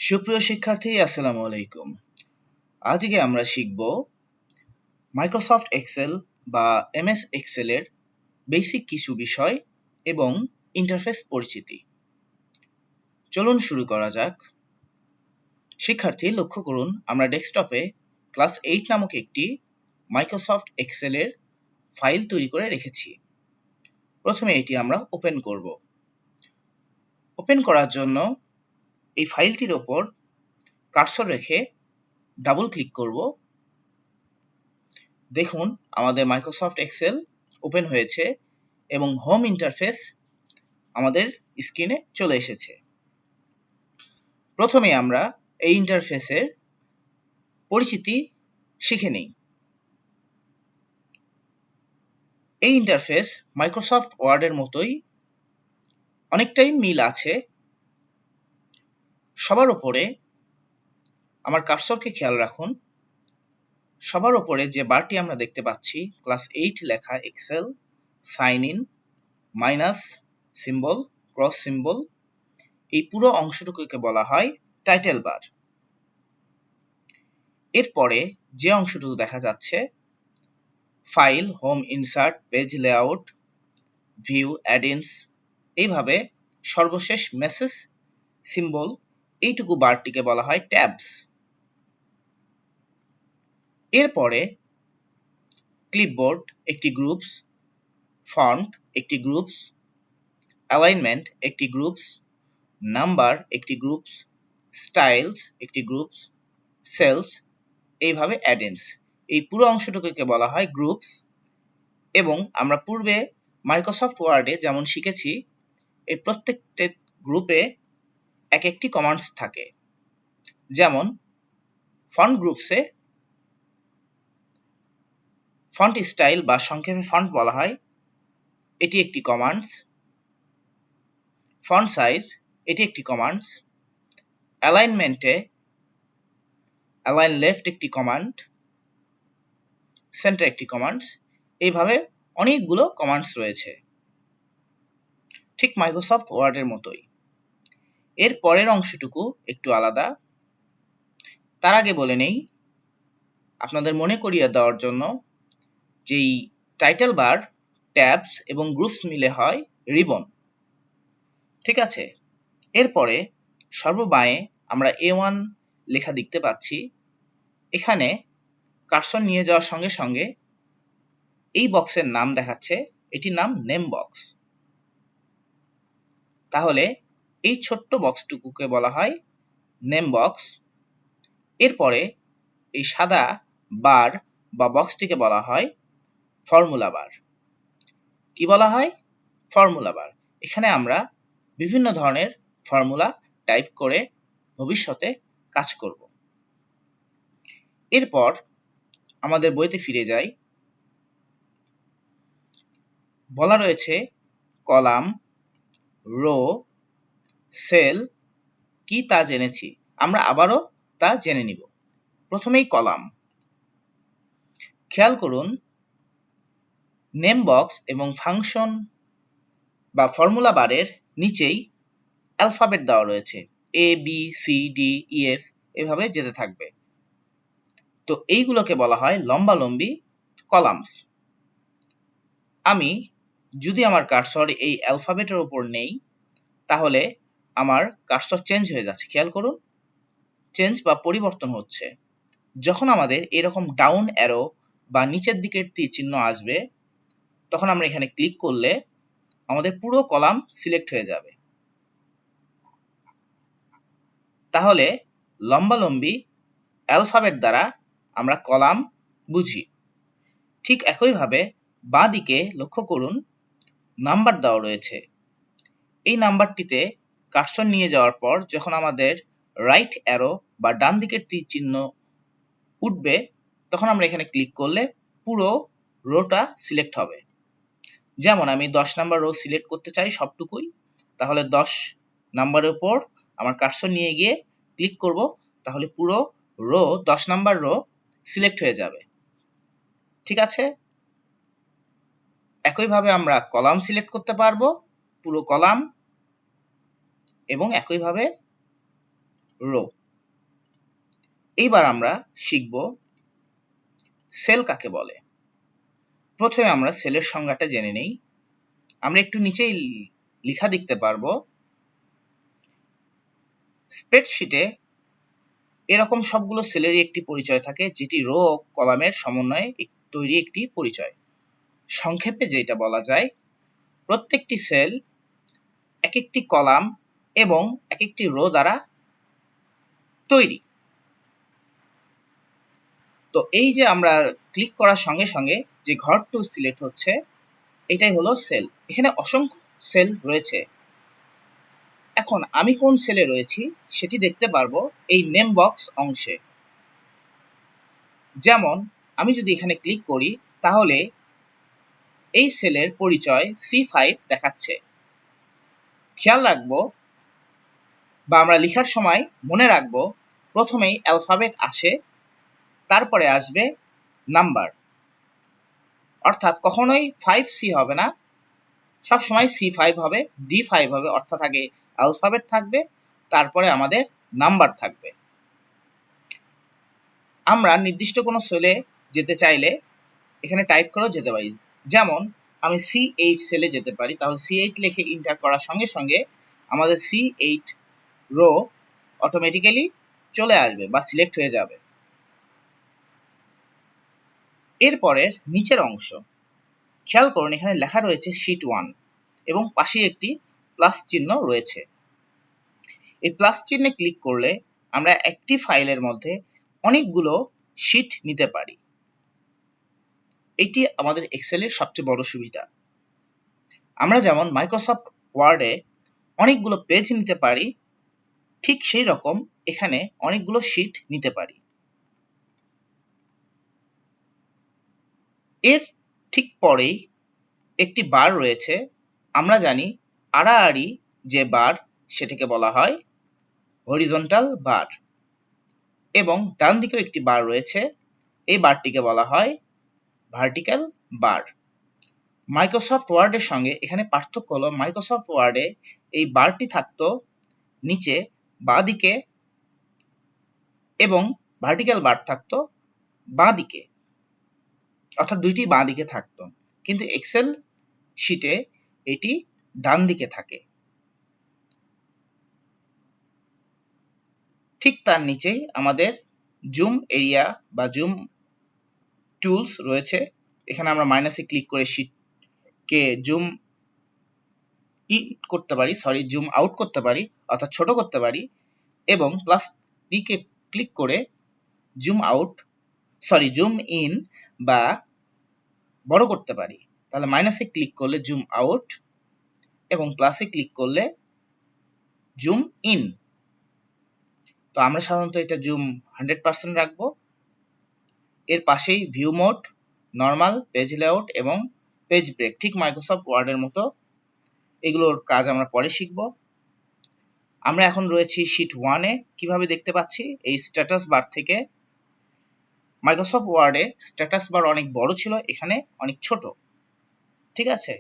সুপ্রিয় শিক্ষার্থী, আসসালামু আলাইকুম। আজকে আমরা শিখব মাইক্রোসফট এক্সেল বা এমএস এক্সেল এর বেসিক কিছু বিষয় এবং ইন্টারফেস পরিচিতি। চলুন শুরু করা যাক। শিক্ষার্থী, লক্ষ্য করুন আমরা ডেস্কটপে ক্লাস 8 নামক একটি মাইক্রোসফট এক্সেল এর ফাইল তৈরি করে রেখেছি। প্রথমে এটি আমরা ওপেন করব। ওপেন করার জন্য এই ফাইলটির ওপর কার্সর রেখে ডাবল ক্লিক করব। দেখুন আমাদের মাইক্রোসফট এক্সেল ওপেন হয়েছে এবং হোম ইন্টারফেস আমাদের স্ক্রিনে চলে এসেছে। প্রথমে আমরা এই ইন্টারফেসের পরিচিতি শিখে নিই। এই ইন্টারফেস মাইক্রোসফট ওয়ার্ডের মতোই অনেকটাই মিল আছে। সবার উপরে আমার কার্সরকে খেয়াল রাখুন। সবার উপরে যে বারটি আমরা দেখতে পাচ্ছি ক্লাস 8 লেখা Excel, sign in, minus symbol, cross symbol, এই পুরো অংশটুকুকে বলা হয় টাইটেল বার। এরপরে যে অংশটুকু দেখা যাচ্ছে file, home, insert, page layout, view, add-ins, এইভাবে সর্বশেষ মেসেজ সিম্বল, এইটুকু বারটিকে বলা হয় ট্যাবস। এরপরে ক্লিপবোর্ড একটি গ্রুপস, ফন্ট একটি গ্রুপস, অ্যালাইনমেন্ট একটি গ্রুপস, নাম্বার একটি গ্রুপস, স্টাইলস একটি গ্রুপস, সেলস, এইভাবে অ্যাড-ইনস, এই পুরো অংশটুকুকে বলা হয় গ্রুপস। এবং আমরা পূর্বে মাইক্রোসফট ওয়ার্ডে যেমন শিখেছি এই প্রত্যেকটি গ্রুপে এক একটি কমান্ডস থাকে। যেমন ফন্ট গ্রুপসে ফন্ট স্টাইল বা সংক্ষেপে ফন্ট বলা হয়, এটি একটি কমান্ডস। ফন্ট সাইজ এটি একটি কমান্ডস। অ্যালাইনমেন্টে অ্যালাইন লেফট একটি কমান্ড, সেন্টার একটি কমান্ডস, এইভাবে অনেকগুলো কমান্ডস রয়েছে, ঠিক মাইক্রোসফট ওয়ার্ডের মতোই। এর পরের অংশটুকু একটু আলাদা। তার আগে বলে নেই আপনাদের মনে করিয়ে দেওয়ার জন্য, যেই টাইটেল বার, ট্যাবস এবং গ্রুপস মিলে হয় রিবন। ঠিক আছে, এরপরে সর্ববাঁয়ে আমরা A1 লেখা দেখতে পাচ্ছি। এখানে কার্সর নিয়ে যাওয়ার সঙ্গে সঙ্গে এই বক্সের নাম দেখাচ্ছে, এটির নাম নেম বক্স। তাহলে এই ছোট্ট বক্সটুকুকে বলা হয় নেম বক্স। এরপরে এই সাদা বার বা বক্সটিকে বলা হয় ফর্মুলা বার। কি বলা হয়? ফর্মুলা বার। এখানে আমরা বিভিন্ন ধরনের ফর্মুলা টাইপ করে ভবিষ্যতে কাজ করব। এরপর আমাদের বইতে ফিরে যাই। বলা রয়েছে কলাম, রো, সেল কি তা জেনেছি। আমরা আবারও তা জেনে নিব। প্রথমেই কলাম। খেয়াল করুন নেম বক্স এবং ফাংশন বা ফর্মুলা বারের নিচেই অ্যালফাবেট দেওয়া রয়েছে, A B C D E F, এভাবে যেতে থাকবে। তো এইগুলোকে বলা হয় লম্বালম্বি কলামস। আমি যদি আমার কার্সর এই অ্যালফাবেটের উপর নেই, তাহলে আমার কার্সর চেঞ্জ হয়ে যাচ্ছে। খেয়াল করুন, চেঞ্জ বা পরিবর্তন হচ্ছে। যখন আমাদের এরকম ডাউন অ্যারো বা নিচের দিকের তীর চিহ্ন আসবে, তখন আমরা এখানে ক্লিক করলে আমাদের পুরো কলাম সিলেক্ট হয়ে যাবে। তাহলে লম্বালম্বি অ্যালফাবেট দ্বারা আমরা কলাম বুঝি। ঠিক একইভাবে বাঁ দিকে লক্ষ্য করুন নাম্বার দেওয়া রয়েছে। এই নাম্বারটিতে কার্সর নিয়ে যাওয়ার পর যখন আমাদের রাইট অ্যারো বা ডান দিকের তীর চিহ্ন উঠবে, তখন আমরা এখানে ক্লিক করলে পুরো রোটা সিলেক্ট হবে। যেমন আমি 10 নাম্বার রো সিলেক্ট করতে চাই সবটুকুই, তাহলে 10 নাম্বারের উপর আমার কার্সর নিয়ে গিয়ে ক্লিক করব, তাহলে পুরো রো 10 নাম্বার রো সিলেক্ট হয়ে যাবে। ঠিক আছে, একইভাবে আমরা কলাম সিলেক্ট করতে পারবো, পুরো কলাম, এবং একইভাবে রো। এইবার আমরা শিখব সেল কাকে বলে। প্রথমে আমরা সেলের সংজ্ঞাটা জেনে নেই। আমরা একটু নিচেই লেখা দেখতে পারবো, স্প্রেডশিটে এরকম সবগুলো সেলেরই একটি পরিচয় থাকে, যেটি রো ও কলামের সমন্বয়ে তৈরি একটি পরিচয়। সংক্ষেপে যেটা বলা যায়, প্রত্যেকটি সেল এক একটি কলাম এবং এক একটি রো দ্বারা তৈরি। তো এই যে আমরা ক্লিক করার সঙ্গে সঙ্গে যে ঘরটি সিলেক্ট হচ্ছে, এটাই হলো সেল। এখানে অসংখ্য সেল রয়েছে। এখন আমি কোন সেলে রয়েছি সেটি দেখতে পারবো এই নেম বক্স অংশে। যেমন আমি যদি এখানে ক্লিক করি, তাহলে এই সেলের পরিচয় C5 দেখাচ্ছে। খেয়াল রাখবো বা আমরা লেখার সময় মনে রাখবো, প্রথমেই অ্যালফাবেট আসে, তারপরে আসবে নাম্বার। অর্থাৎ কখনোই 5C হবে না, সবসময় C5 হবে, D5 হবে, অর্থাৎ আগে অ্যালফাবেট থাকবে, তারপরে আমাদের নাম্বার থাকবে। আমরা নির্দিষ্ট কোনো সেলে যেতে চাইলে এখানে টাইপ করেও যেতে পারি। যেমন আমি C8 সেলে যেতে পারি, তাহলে C8 লিখে এন্টার করার সঙ্গে সঙ্গে আমাদের C8 রো অটোমেটিক্যালি চলে আসবে বা সিলেক্ট হয়ে যাবে। এরপরে নিচের অংশ খেয়াল করুন, এখানে লেখা রয়েছে শীট 1 এবং পাশে একটি প্লাস চিহ্ন রয়েছে। এই প্লাস চিহ্নে ক্লিক করলে আমরা একটি ফাইলের মধ্যে অনেকগুলো শীট নিতে পারি। এটি আমাদের এক্সেলের সবচেয়ে বড় সুবিধা। আমরা যেমন মাইক্রোসফট ওয়ার্ডে অনেকগুলো পেজ নিতে পারি, ঠিক সেই রকম এখানে অনেকগুলো শীট নিতে পারি। এর ঠিক পরেই একটি বার রয়েছে। আমরা জানি আড়াআড়ি যে বার সেটাকে বলা হয় হরিজন্টাল বার, এবং ডান দিকেও একটি বার রয়েছে, এই বারটিকে বলা হয় ভার্টিক্যাল বার। মাইক্রোসফট ওয়ার্ডের সঙ্গে এখানে পার্থক্য হলো, মাইক্রোসফট ওয়ার্ডে এই বারটি থাকতো নিচে বাঁ দিকে এবং ভার্টিক্যাল বার থাকতো বাঁ দিকে, অর্থাৎ দুইটি বাঁ দিকে থাকতো, কিন্তু এক্সেল শীটে এটি ডান দিকে থাকে। ঠিক তার নিচেই আমাদের জুম এরিয়া বা জুম টুলস রয়েছে। এখানে আমরা মাইনাসে ক্লিক করে শীটকে জুম ইন করতে পারি, জুম আউট করতে পারি, অর্থাৎ ছোট করতে পারি, এবং প্লাস কে ক্লিক করে জুম ইন বা বড় করতে পারি। তাহলে মাইনাসে ক্লিক করলে জুম আউট এবং প্লাসে ক্লিক করলে জুম ইন। তো আমরা সাধারণত এটা জুম 100% রাখবো। এর পাশেই view mode, normal, page layout এবং পেজ ব্রেক, ঠিক মাইক্রোসফট ওয়ার্ডের মতো। এগুলোর কাজ আমরা পরে শিখব। আমরা এখন রয়েছি শীট 1-এ। কিভাবে দেখতে পাচ্ছি, এই স্ট্যাটাস বার থেকে। মাইক্রোসফট ওয়ার্ডে স্ট্যাটাস বার অনেক বড় ছিল, এখানে অনেক ছোট। ঠিক আছে,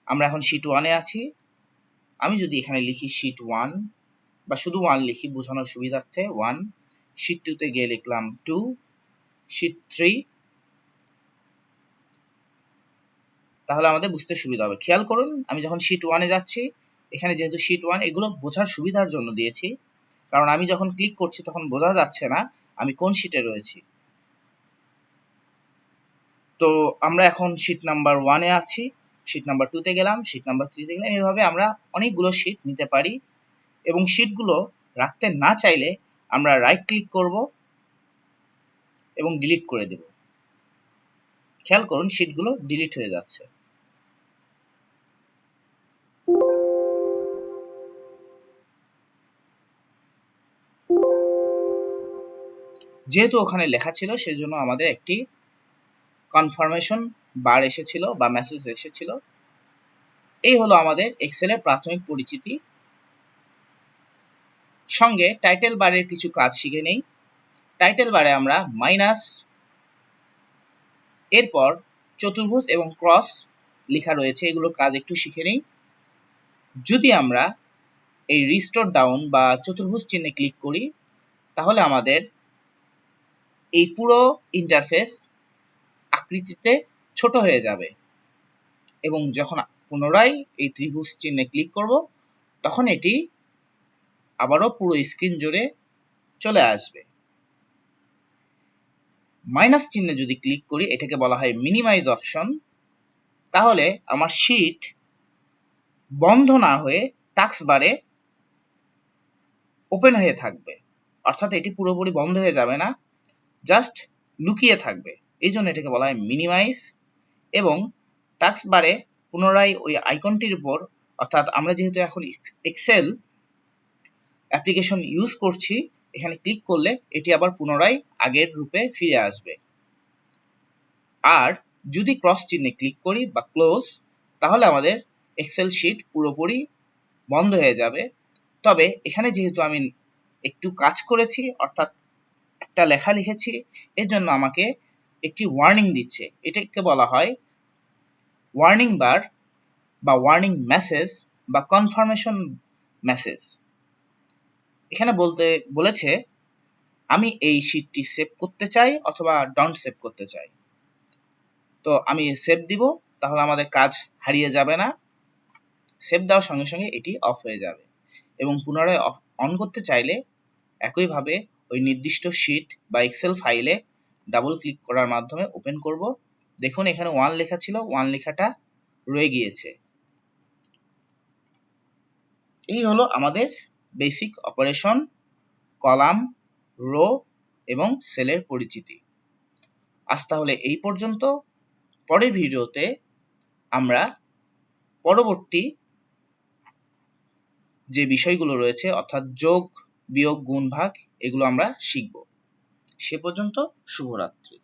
আমরা এখন শীট 1-এ আছি। আমি যদি এখানে লিখি শীট 1 বা শুধু 1 লিখি বোঝানোর সুবিধার্থে 1, শীট 2-তে গিয়ে লিখলাম 2, শীট 3, তাহলে আমাদের বুঝতে সুবিধা হবে। খেয়াল করুন, আমি যখন শীট 1-এ যাচ্ছি, এখানে যেহেতু শীট 1 এগুলো বোঝার সুবিধার জন্য দিয়েছি, কারণ আমি যখন ক্লিক করছি তখন বোঝা যাচ্ছে না আমি কোন শীটে রয়েছি। তো আমরা এখন শীট নাম্বার 1-এ আছি, শীট নাম্বার 2-তে গেলাম, শীট নাম্বার 3-তে গেলাম। এইভাবে আমরা অনেকগুলো শীট নিতে পারি, এবং শীটগুলো রাখতে না চাইলে আমরা রাইট ক্লিক করব এবং ডিলিট করে দেব। খেয়াল করুন, শীটগুলো ডিলিট হয়ে যাচ্ছে। যেহেতু ওখানে লেখা ছিল, সেজন্য আমাদের একটি কনফার্মেশন বার এসেছিল বা মেসেজ এসেছিল। এই হলো আমাদের এক্সেলের প্রাথমিক পরিচিতি। সঙ্গে টাইটেল বারের কিছু কাজ শিখে নেই। টাইটেল বারে আমরা মাইনাস, এরপর চতুর্ভুজ এবং ক্রস লেখা রয়েছে, এগুলোর কাজ একটু শিখে নেই। যদি আমরা এই রিস্টোর ডাউন বা চতুর্ভুজ চিহ্নে ক্লিক করি, তাহলে আমাদের এই পুরো ইন্টারফেস আকৃতিতে ছোট হয়ে যাবে এবং যখন পুনরায় এই ত্রিভুজ চিহ্নে ক্লিক করব তখন এটি আবারও পুরো স্ক্রিন জুড়ে চলে আসবে। মাইনাস চিহ্নে যদি ক্লিক করি, এটাকে বলা হয় মিনিমাইজ অপশন, তাহলে আমার শীট বন্ধ না হয়ে টাস্ক বারে ওপেন হয়ে থাকবে, অর্থাৎ এটি পুরোপুরি বন্ধ হয়ে যাবে না, জাস্ট লুকিয়ে থাকবে। এই জন্য এটাকে বলা হয় মিনিমাইজ। এবং টাস্ক বারে পুনরায় ওই আইকনটির উপর, অর্থাৎ আমরা যেহেতু এখন এক্সেল অ্যাপ্লিকেশন ইউজ করছি, এখানে ক্লিক করলে এটি আবার পুনরায় আগের রূপে ফিরে আসবে। আর যদি ক্রস চিহ্নে ক্লিক করি বা ক্লোজ, তাহলে আমাদের এক্সেল শিট পুরোপুরি বন্ধ হয়ে যাবে। তবে এখানে যেহেতু আমি একটু কাজ করেছি, অর্থাৎ একটা লেখা লিখেছি, এর জন্য আমাকে একটি ওয়ার্নিং দিচ্ছে। এটাকে বলা হয় ওয়ার্নিং বার বা ওয়ার্নিং মেসেজ বা কনফার্মেশন মেসেজ। এখানে বলেছে আমি এই শিটটি সেভ করতে চাই অথবা ডন্ট সেভ করতে চাই। তো আমি সেভ দিব, তাহলে আমাদের কাজ হারিয়ে যাবে না। সেভ দেওয়ার সঙ্গে সঙ্গে এটি অফ হয়ে যাবে এবং পুনরায় অন করতে চাইলে একইভাবে ওই নির্দিষ্ট শিট বা এক্সেল ফাইলে ডাবল ক্লিক করার মাধ্যমে ওপেন করব। দেখুন এখানে 1 লেখা ছিল, 1 লেখাটা রয়ে গিয়েছে। এই হলো আমাদের বেসিক অপারেশন, কলাম, রো এবং সেলের পরিচিতি। আজ তাহলে এই পর্যন্ত। পরের ভিডিওতে আমরা পরবর্তী যে বিষয়গুলো রয়েছে, অর্থাৎ যোগ, বিয়োগ, গুণ, ভাগ, এগুলো আমরা শিখব। সে পর্যন্ত শুভরাত্রি।